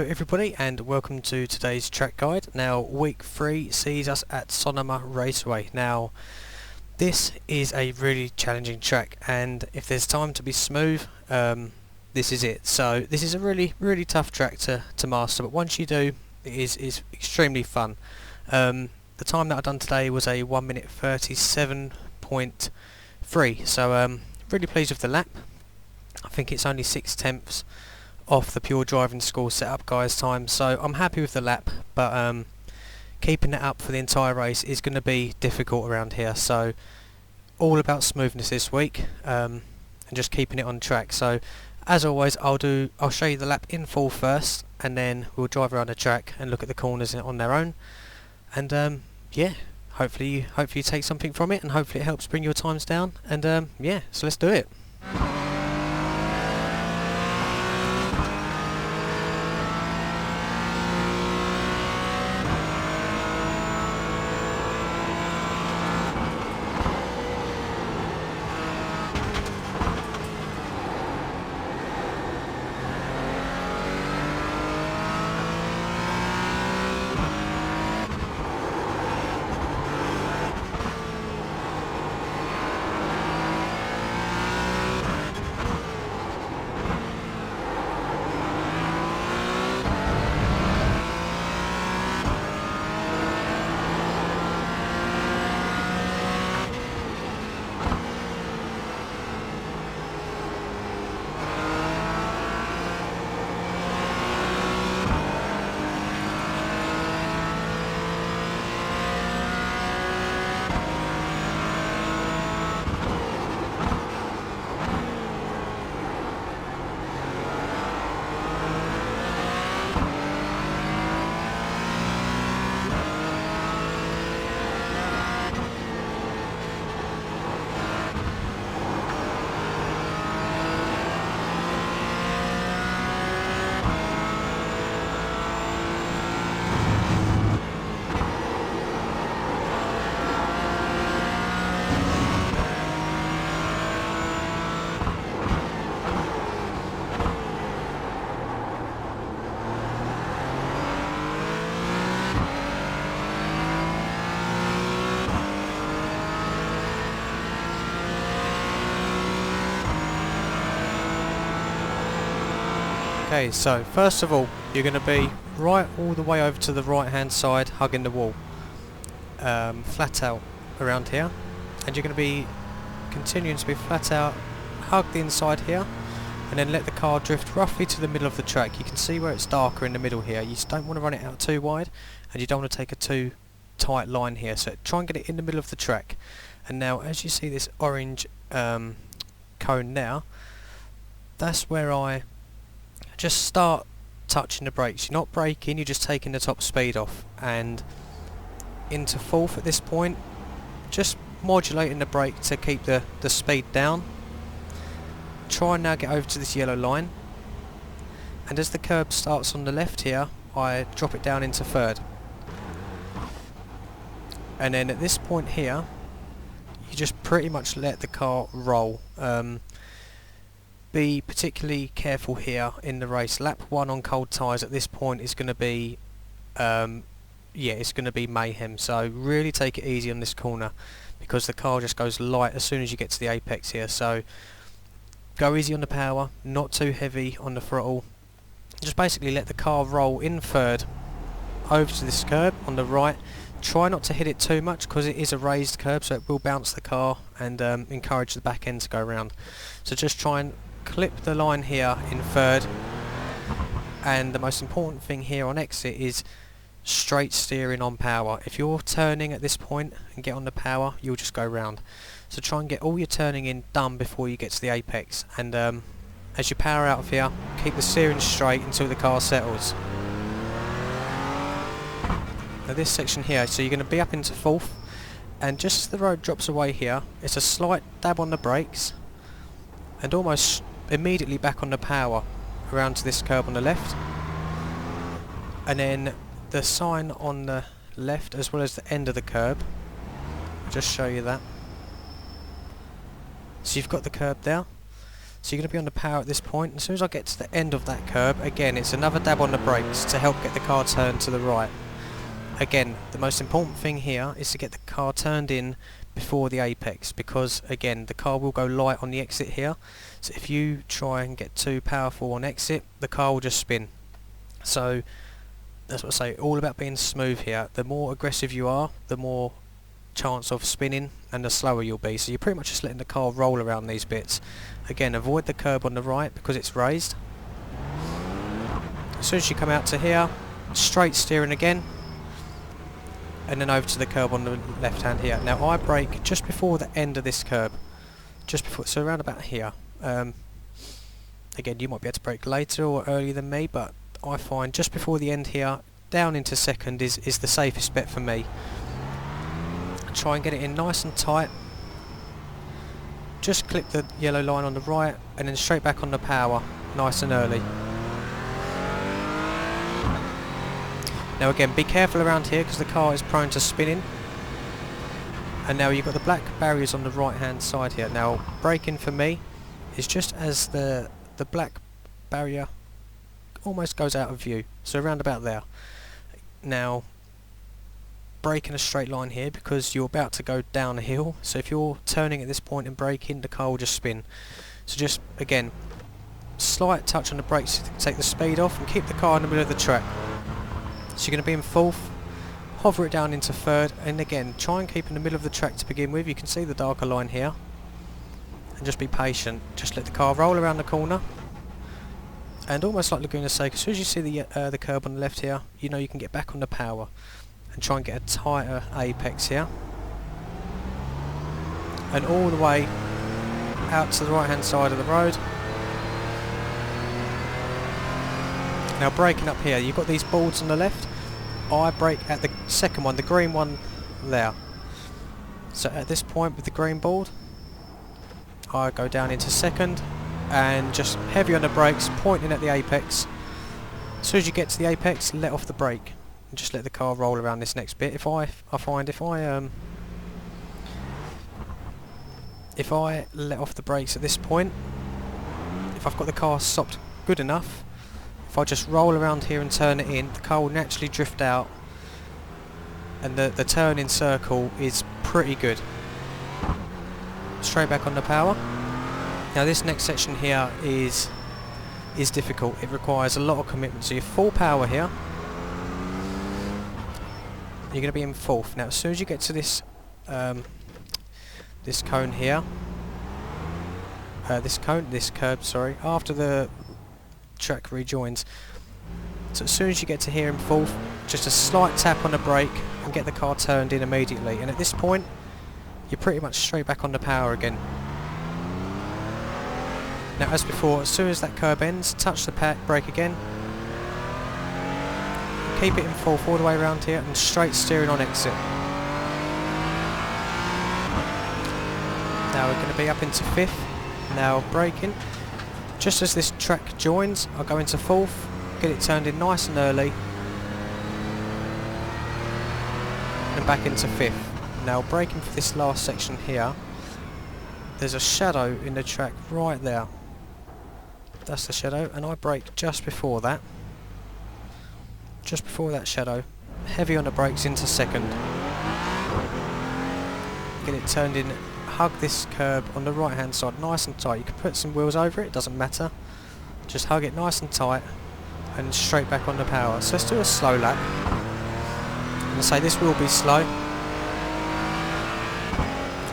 everybody, and welcome to today's track guide. Now week 3 sees us at Sonoma Raceway. Now this is a really challenging track, and if there's time to be smooth, this is it. So this is a really tough track to master, but once you do, it is extremely fun. The time that I've done today was a 1 minute 37.3, so really pleased with the lap. I think it's only 6/10 off the pure driving school setup guys time, so I'm happy with the lap, but keeping it up for the entire race is going to be difficult around here. So all about smoothness this week, and just keeping it on track. So as always, I'll show you the lap in full first, and then we'll drive around the track and look at the corners on their own, and yeah, hopefully you take something from it, and hopefully it helps bring your times down, and yeah, so let's do it. Okay, so first of all, you're going to be right all the way over to the right hand side, hugging the wall, flat out around here, and you're going to be continuing to be flat out, hug the inside here, and then let the car drift roughly to the middle of the track. You can see where it's darker in the middle here. You just don't want to run it out too wide, and you don't want to take a too tight line here, so try and get it in the middle of the track. And now as you see this orange cone now, that's where I just start touching the brakes. You're not braking, you're just taking the top speed off, and into fourth at this point, just modulating the brake to keep the speed down. Try and now get over to this yellow line, and as the curb starts on the left here, I drop it down into third, and then at this point here you just pretty much let the car roll. Be particularly careful here in the race. Lap 1 on cold tyres at this point is going to be it's going to be mayhem, so really take it easy on this corner, because the car just goes light as soon as you get to the apex here. So go easy on the power, not too heavy on the throttle, just basically let the car roll in third over to this curb on the right. Try not to hit it too much, because it is a raised curb, so it will bounce the car and encourage the back end to go around. So just try and clip the line here in third, and the most important thing here on exit is straight steering on power. If you're turning at this point and get on the power, you'll just go round. So try and get all your turning in done before you get to the apex, and as you power out of here, keep the steering straight until the car settles. Now this section here, so you're going to be up into fourth, and just as the road drops away here, it's a slight dab on the brakes, and almost immediately back on the power around to this curb on the left, and then the sign on the left as well as the end of the curb. I'll just show you that. So you've got the curb there, So you're going to be on the power at this point. As soon as I get to the end of that curb, again it's another dab on the brakes to help get the car turned to the right. Again, the most important thing here is to get the car turned in before the apex, because again the car will go light on the exit here. So if you try and get too powerful on exit, the car will just spin. So that's what I say, all about being smooth here. The more aggressive you are, the more chance of spinning and the slower you'll be. So you're pretty much just letting the car roll around these bits. Again, avoid the curb on the right because it's raised. As soon as you come out to here, straight steering again, and then over to the curb on the left hand here. Now I brake just before the end of this curb, just before, so around about here. Again, you might be able to brake later or earlier than me, but I find just before the end here, down into second is the safest bet for me. Try and get it in nice and tight. Just clip the yellow line on the right and then straight back on the power, nice and early. Now again, be careful around here because the car is prone to spinning. And now you've got the black barriers on the right hand side here. Now braking for me is just as the black barrier almost goes out of view, so around about there. Now brake in a straight line here because you're about to go down a hill, so if you're turning at this point and braking, the car will just spin. So just again, slight touch on the brakes to take the speed off and keep the car in the middle of the track. So you're going to be in fourth, hover it down into third, and again try and keep in the middle of the track to begin with. You can see the darker line here, and just be patient. Just let the car roll around the corner, and almost like Laguna Seca, as soon as you see the curb on the left here, you know you can get back on the power and try and get a tighter apex here, and all the way out to the right hand side of the road. Now braking up here, you've got these boards on the left. I brake at the second one, the green one there. So at this point with the green board, I go down into second and just heavy on the brakes, pointing at the apex. As soon as you get to the apex, let off the brake and just let the car roll around this next bit. If I let off the brakes at this point, if I've got the car stopped good enough, if I just roll around here and turn it in, the car will naturally drift out, and the turn-in circle is pretty good. Straight back on the power. Now this next section here is difficult. It requires a lot of commitment. So you're full power here. You're going to be in fourth. Now as soon as you get to this this cone here, this curb, sorry, after the track rejoins. So as soon as you get to here in fourth, just a slight tap on the brake and get the car turned in immediately. And at this point, you're pretty much straight back on the power again. Now as before, as soon as that curb ends, touch the brake again. Keep it in fourth all the way around here and straight steering on exit. Now we're going to be up into fifth. Now braking. Just as this track joins, I'll go into fourth, get it turned in nice and early, and back into fifth. Now braking for this last section here, there's a shadow in the track right there. That's the shadow, and I brake just before that. Just before that shadow, heavy on the brakes into second. Get it turned in. Hug this curb on the right hand side nice and tight. You can put some wheels over it, doesn't matter. Just hug it nice and tight and straight back on the power. So let's do a slow lap. And I say this will be slow,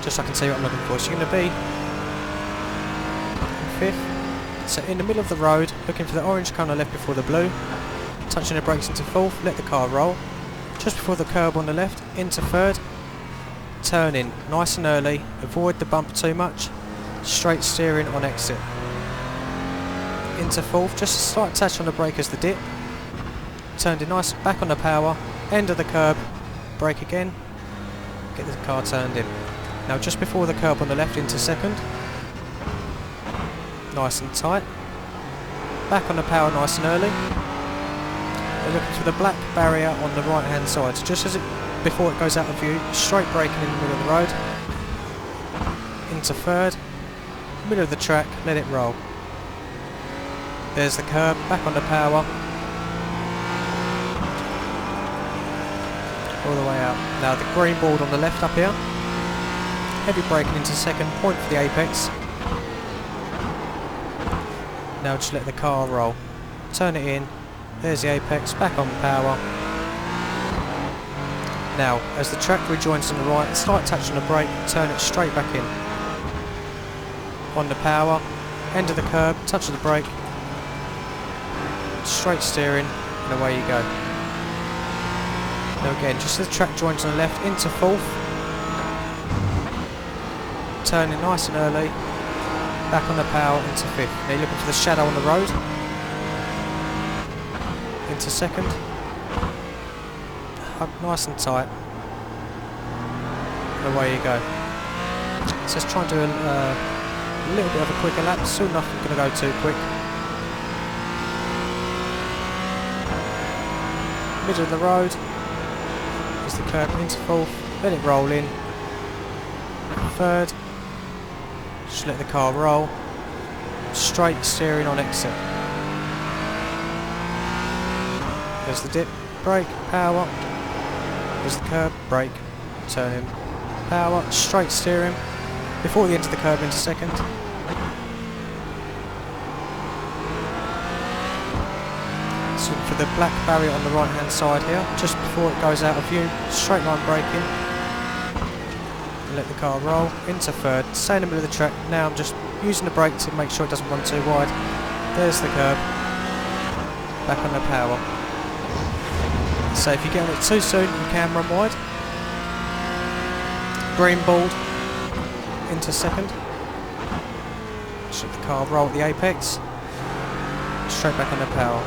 just so I can see what I'm looking for. So you're going to be in fifth. So in the middle of the road, looking for the orange cone on the left before the blue. Touching the brakes into fourth, let the car roll. Just before the curb on the left, into third. Turn in nice and early, avoid the bump too much, straight steering on exit. Into fourth, just a slight touch on the brake as the dip. Turned in nice, back on the power, end of the curb, brake again, get the car turned in. Now just before the curb on the left into second, nice and tight, back on the power nice and early. We're looking for the black barrier on the right hand side, so just as before it goes out of view, straight braking in the middle of the road, into third, middle of the track, let it roll. There's the curb, back on the power. All the way out. Now the green board on the left up here. Heavy braking into second, point for the apex. Now just let the car roll. Turn it in. There's the apex, back on power. Now, as the track rejoins on the right, start touching the brake, turn it straight back in. On the power, end of the curb, touch of the brake, straight steering, and away you go. Now again, just as the track joins on the left, into fourth, turning nice and early, back on the power, into fifth. Now you're looking for the shadow on the road, into second, hug nice and tight, and away you go. So let's try and do a little bit of a quicker lap. Soon enough I'm going to go too quick. Middle of the road is the curb into fourth, let it roll in. Third, just let the car roll. Straight steering on exit. There's the dip, brake, power. There's the curb, brake, turn in, power, straight steering. Before the end of the curb into second. So for the black barrier on the right hand side here, just before it goes out of view, straight line braking. And let the car roll into third, stay in the middle of the track. Now I'm just using the brake to make sure it doesn't run too wide. There's the curb, back on the power. So if you get on it too soon, you can run wide. Green board, into second. Just let the car roll at the apex. Straight back on the power.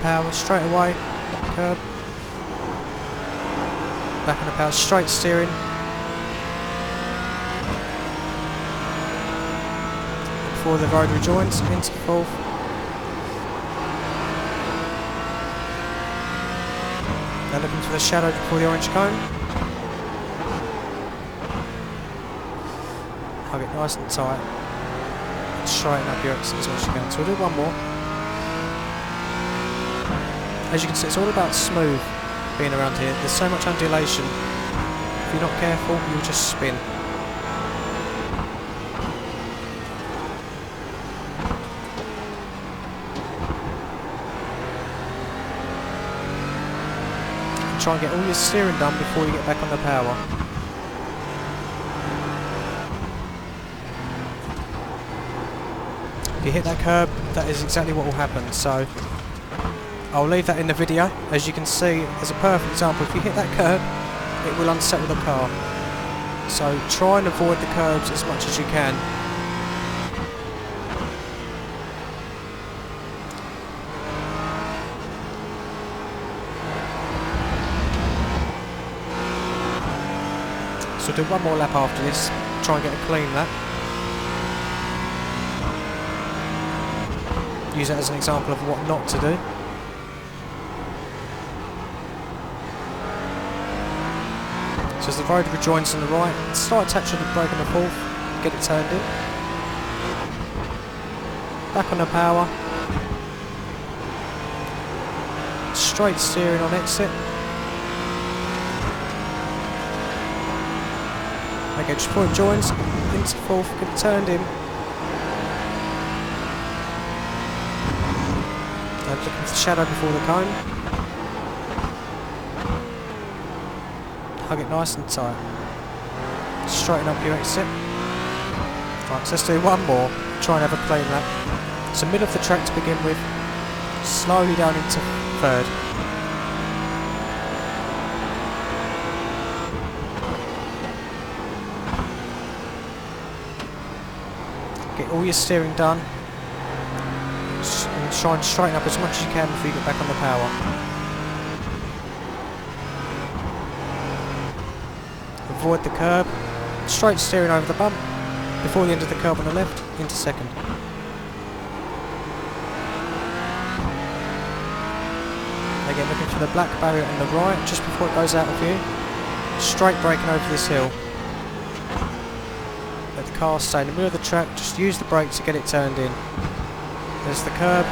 Power straight away, curb. Back on the power, straight steering. Before the road rejoins, into fourth. Now looking for the shadow before the orange cone. Hug it nice and tight. And straighten up your exit as much as you can. So we'll do one more. As you can see, it's all about smooth being around here. There's so much undulation. If you're not careful, you'll just spin. Try and get all your steering done before you get back on the power. If you hit that curb, that is exactly what will happen. So I'll leave that in the video. As you can see, as a perfect example, if you hit that curb, it will unsettle the car. So try and avoid the curbs as much as you can. So do one more lap after this, try and get a clean lap. Use that as an example of what not to do. So as the road rejoins on the right, start touching the brake on the fourth, get it turned in. Back on the power. Straight steering on exit. Okay, just before it joins, into fourth, get it turned in. Now looking for the shadow before the cone. Hug it nice and tight. Straighten up your exit. Right, so let's do one more. Try and have a clean lap. So middle of the track to begin with. Slowly down into third. Get all your steering done. And try and straighten up as much as you can before you get back on the power. Avoid the curb, straight steering over the bump, before the end of the curb on the left, into second. Again, looking for the black barrier on the right, just before it goes out of view. Straight braking over this hill. Let the car stay in the middle of the track, just use the brake to get it turned in. There's the curb.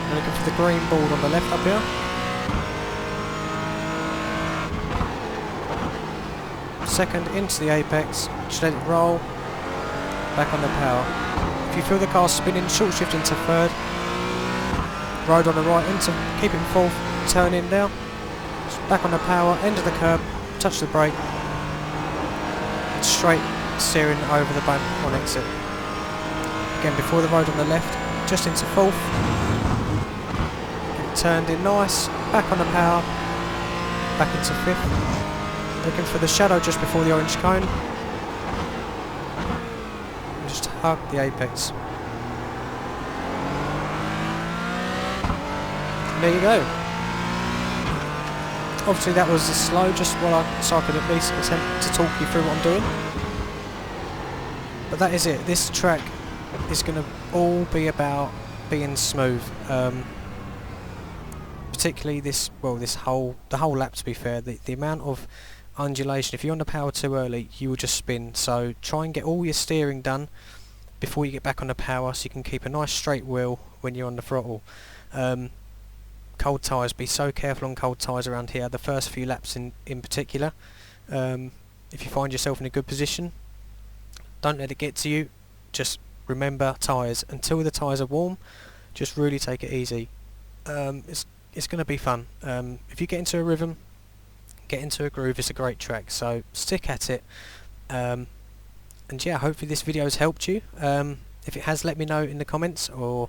I'm looking for the green board on the left up here. Second into the apex, just let it roll. Back on the power. If you feel the car spinning, short shift into third. Road on the right, into keep it in fourth, turn in now. Back on the power, end of the curb, touch the brake. Straight steering over the bump on exit. Again before the road on the left, just into fourth. Get turned in nice, back on the power, back into fifth. Looking for the shadow just before the orange cone. Just hug the apex. There you go. Obviously that was slow, just so I could at least attempt to talk you through what I'm doing. But that is it. This track is going to all be about being smooth. Particularly the whole lap, to be fair. The amount of undulation, if you're on the power too early, you will just spin. So try and get all your steering done before you get back on the power, so you can keep a nice straight wheel when you're on the throttle. Cold tyres, be so careful on cold tyres around here, the first few laps in particular. If you find yourself in a good position, don't let it get to you. Just remember tyres. Until the tyres are warm, just really take it easy. It's going to be fun. If you get into a rhythm, get into a groove, it's a great track, so stick at it. And yeah, hopefully this video has helped you. If it has, let me know in the comments, or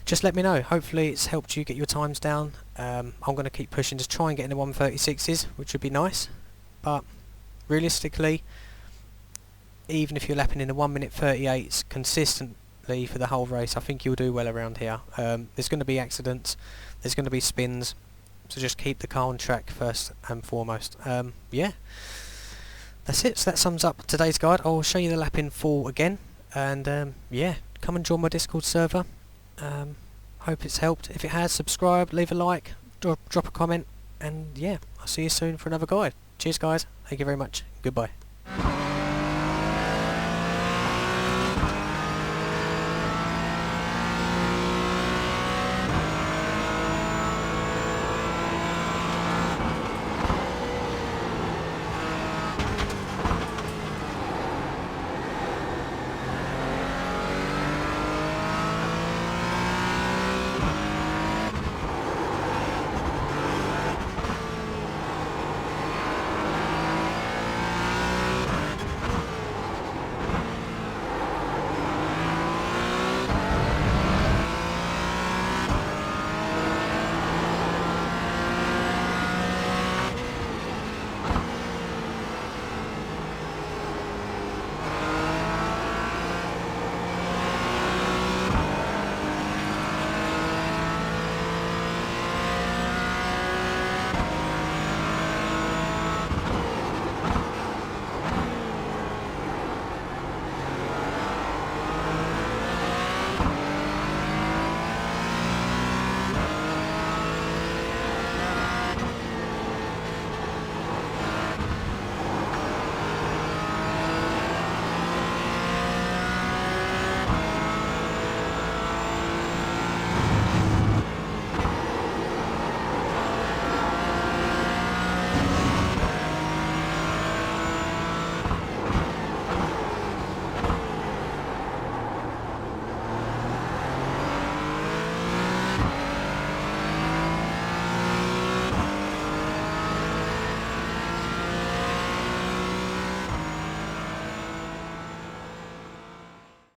just let me know. Hopefully it's helped you get your times down. I'm going to keep pushing to try and get in the 136s, which would be nice, but realistically, even if you're lapping in the 1:38 consistently for the whole race, I think you'll do well around here. There's going to be accidents, there's going to be spins, so just keep the car on track first and foremost. Yeah, that's it. So that sums up today's guide. I'll show you the lap in full again, and yeah, come and join my Discord server. Hope it's helped. If it has, subscribe, leave a like, drop a comment, and yeah, I'll see you soon for another guide. Cheers guys, thank you very much, goodbye.